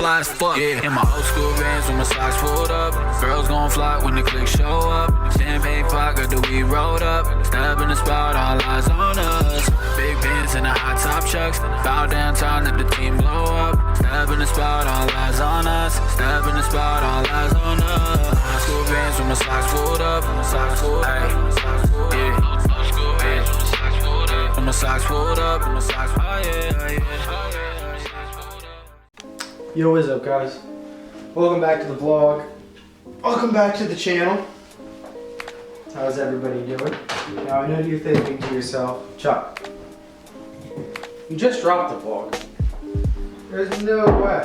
fly as fuck. Yeah, in my old school Vans with my socks pulled up. Girls gon' flock when the clicks show up. Champagne pop, got the weed rolled up. Stab in the spot, all eyes on us. Big Benz and the hot top chucks. Bow downtown, let the team blow up. Stab in the spot, all eyes on us. Stab in the spot, all eyes on us. Old school Vans with my socks pulled up. My socks pulled up. Yeah. Old school Vans with my socks pulled up. My socks pulled up. My socks, oh yeah, oh yeah. Yo, what's up guys? Welcome back to the vlog. Welcome back to the channel. How's everybody doing? Now I know you're thinking to yourself, Chuck, you just dropped the vlog. There's no way.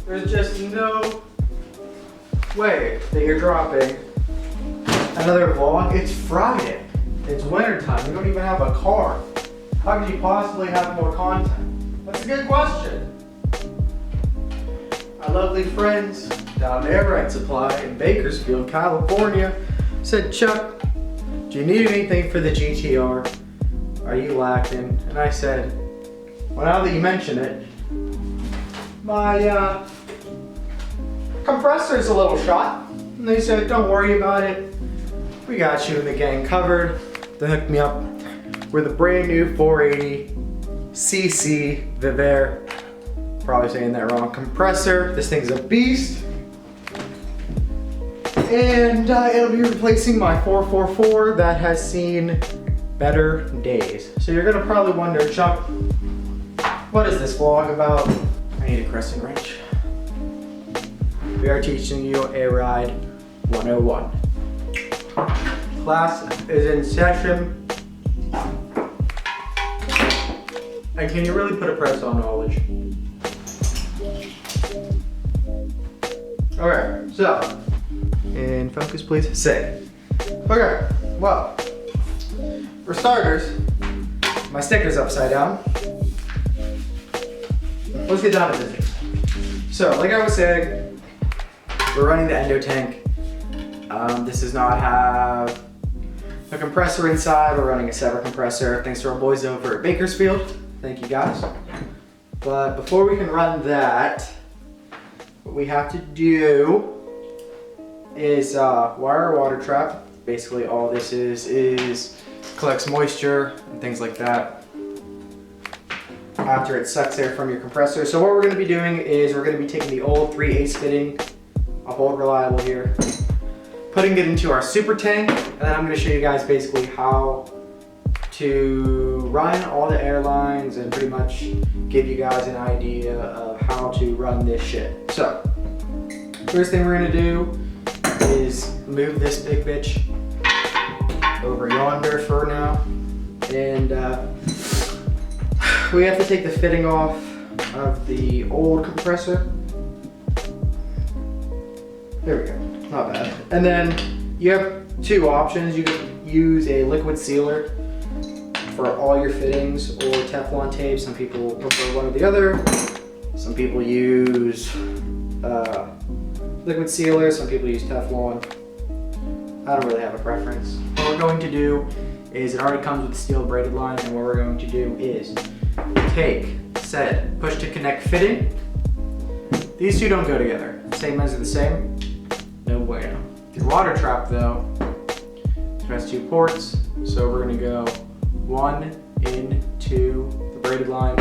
There's just no way that you're dropping another vlog. It's Friday. It's wintertime. You don't even have a car. How could you possibly have more content? That's a good question. Our lovely friends down there at Supply in Bakersfield, California said, Chuck, do you need anything for the GTR? Are you lacking? And I said, well, now that you mention it, my compressor's a little shot. And they said, don't worry about it. We got you and the gang covered. They hooked me up with a brand new 480cc Vivair, probably saying that wrong, compressor. This thing's a beast. And it'll be replacing my 444 that has seen better days. So you're gonna probably wonder, Chuck, what is this vlog about? I need a crescent wrench. We are teaching you a ride 101. Class is in session. And can you really put a press on knowledge? Okay, so, in focus please, say. Okay, well, for starters, my sticker's upside down. Let's get down to business. So, like I was saying, we're running the endo tank. This does not have a compressor inside. We're running a separate compressor thanks to our boys over at Bakersfield. Thank you guys. But before we can run that, what we have to do is wire a water trap. Basically all this is collects moisture and things like that after it sucks air from your compressor. So what we're going to be doing is we're going to be taking the old 3/8 fitting, I'll hold reliable here, putting it into our super tank, and then I'm going to show you guys basically how to run all the airlines and pretty much give you guys an idea of how to run this shit. So, first thing we're gonna do is move this big bitch over yonder for now. And we have to take the fitting off of the old compressor. There we go, not bad. And then you have two options. You can use a liquid sealer for all your fittings or Teflon tape. Some people prefer one or the other. Some people use liquid sealer, some people use Teflon. I don't really have a preference. What we're going to do is, it already comes with the steel braided line, and what we're going to do is take said push to connect fitting. These two don't go together. Same ends are the same. No bueno. The water trap though, it has two ports, so we're gonna go one into the braided line,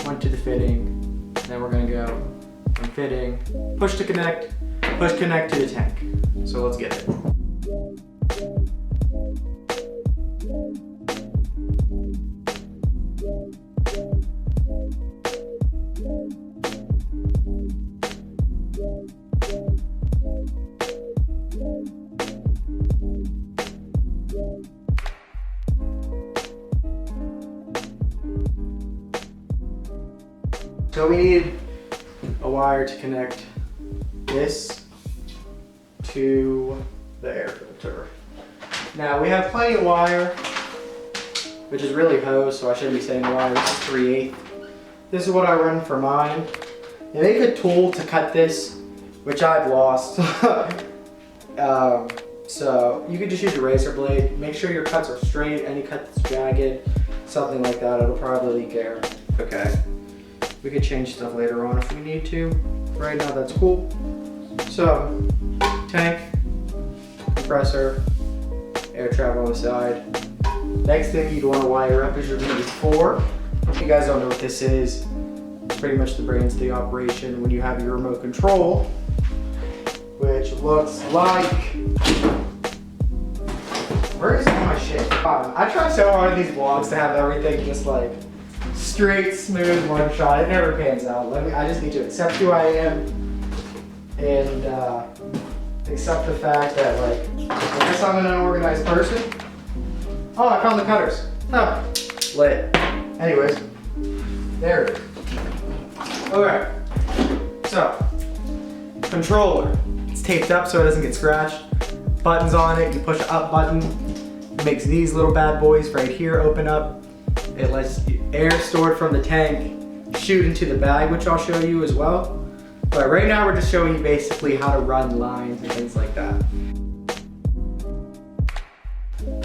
one to the fitting, then we're gonna go from fitting, push to connect, push connect to the tank. So let's get it. So we need a wire to connect this to the air filter. Now we have plenty of wire, which is really hose, so I shouldn't be saying wire. This is 3/8. This is what I run for mine. They make a tool to cut this, which I've lost. So you can just use a razor blade. Make sure your cuts are straight. Any cut that's jagged, something like that, it'll probably leak air. okay. We could change stuff later on if we need to. Right now, that's cool. So, tank, compressor, air travel on the side. Next thing you'd want to wire up is your V4. If you guys don't know what this is, it's pretty much the brains of the operation when you have your remote control, which looks like, where is all my shit? I try so hard in these vlogs to have everything just like straight, smooth, one shot. It never pans out. I just need to accept who I am and accept the fact that like, I guess I'm an unorganized person. Oh, I found the cutters. Oh, lit. Anyways, there it is. Okay, so, controller. It's taped up so it doesn't get scratched. Buttons on it, you push the up button. It makes these little bad boys right here open up. It lets the air stored from the tank shoot into the bag, which I'll show you as well. But right now we're just showing you basically how to run lines and things like that.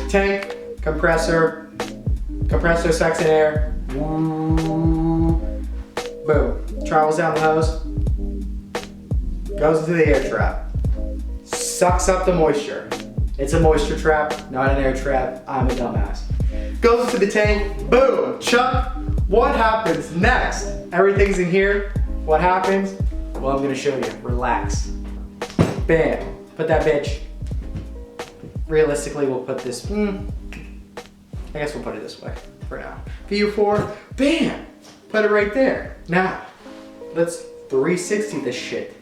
Tank, compressor sucks in air. Boom. Travels down the hose. Goes into the air trap. Sucks up the moisture. It's a moisture trap, not an air trap. I'm a dumbass. Goes into the tank. Boom. Chuck. What happens next? Everything's in here. What happens? Well, I'm gonna show you. Relax. Bam. Put that bitch. Realistically, we'll put this. I guess we'll put it this way for now. VU4. Bam. Put it right there. Now, let's 360 this shit.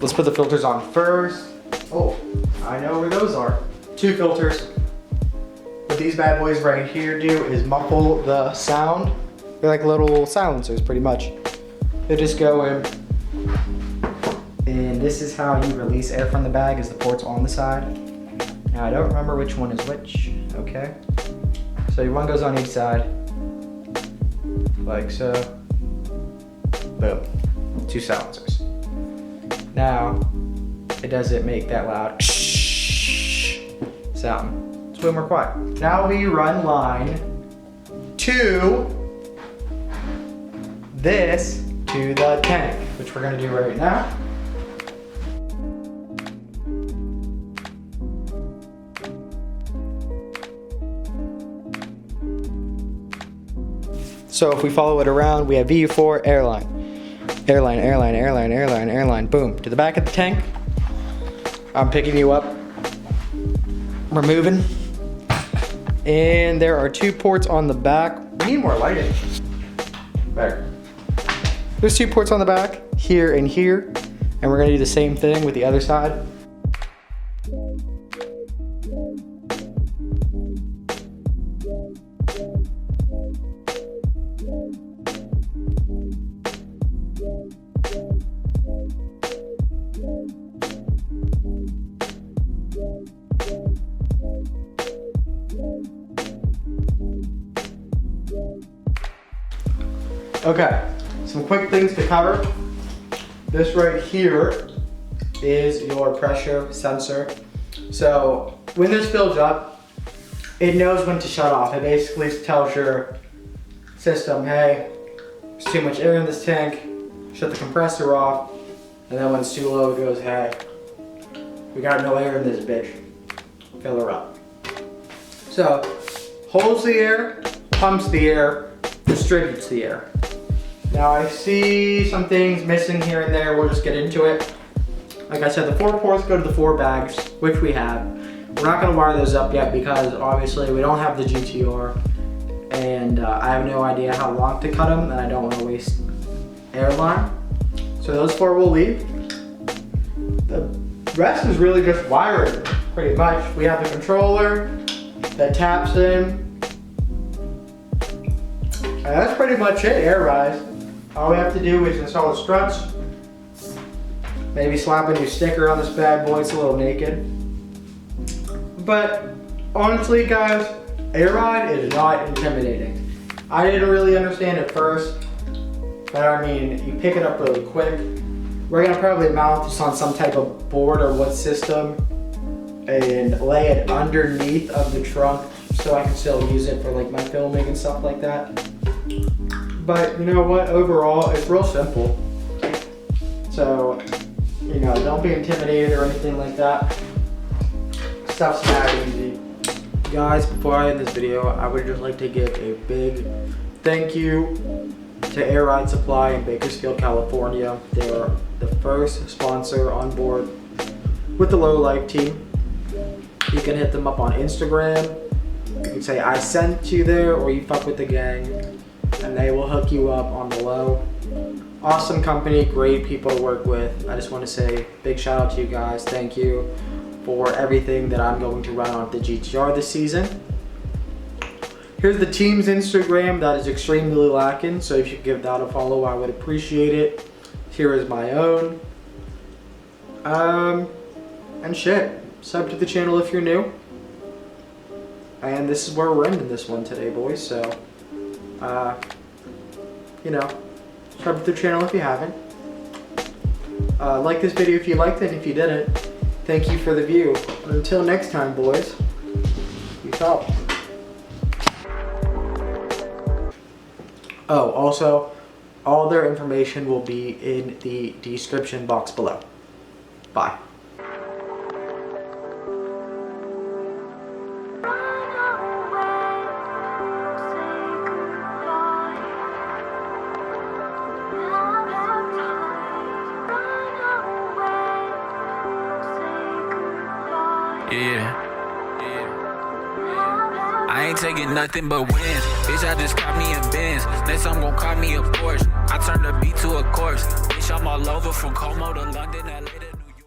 Let's put the filters on first. Oh, I know where those are. 2 filters. What these bad boys right here do is muffle the sound. They're like little silencers pretty much. They just go in. And this is how you release air from the bag, is the ports on the side. Now I don't remember which one is which, okay? So one goes on each side, like so. Boom, 2 silencers. Now, it doesn't make that loud sound. It's way more quiet. Now we run line to this to the tank, which we're gonna do right now. So if we follow it around, we have VU4, airline. Airline, airline, airline, airline, airline, boom. To the back of the tank. I'm picking you up. We're moving. And there are 2 ports on the back. We need more lighting. Better. There's 2 ports on the back, here and here. And we're gonna do the same thing with the other side. Okay, some quick things to cover. This right here is your pressure sensor. So when this fills up, it knows when to shut off. It basically tells your system, hey, there's too much air in this tank, shut the compressor off. And then when it's too low, it goes, hey, we got no air in this bitch, fill her up. So, holds the air, pumps the air, distributes the air. Now I see some things missing here and there, we'll just get into it. Like I said, the 4 ports go to the 4 bags, which we have. We're not gonna wire those up yet because obviously we don't have the GTR and I have no idea how long to cut them and I don't wanna waste airline. So those 4 will leave. The rest is really just wiring, pretty much. We have the controller that taps in. And that's pretty much it, air rise. All we have to do is install the struts, maybe slap a new sticker on this bad boy, it's a little naked. But honestly guys, air ride is not intimidating. I didn't really understand at first, but I mean, you pick it up really quick. We're gonna probably mount this on some type of board or wood system and lay it underneath of the trunk so I can still use it for like my filming and stuff like that. But you know what, overall, it's real simple. So, you know, don't be intimidated or anything like that. Stuff's that easy. Guys, before I end this video, I would just like to give a big thank you to Air Ride Supply in Bakersfield, California. They are the first sponsor on board with the Low Life team. You can hit them up on Instagram. You can say I sent you there, or you fuck with the gang, and they will hook you up on the low. Awesome company, great people to work with. I just want to say big shout out to you guys. Thank you for everything that I'm going to run on the GTR this season. Here's the team's Instagram. That is extremely lacking, so if you could give that a follow, I would appreciate it. Here is my own. And shit. Sub to the channel if you're new. And this is where we're ending this one today, boys. So, you know, subscribe to the channel if you haven't. Like this video if you liked it. If you didn't, thank you for the view. And until next time, boys. Peace out. Oh, also, all their information will be in the description box below. Bye. Yeah. I ain't taking nothing but wins. Bitch, I just caught me a Benz. Next I'm gon' call me a Porsche. I turned the beat to a corpse. Bitch, I'm all over from Como to London.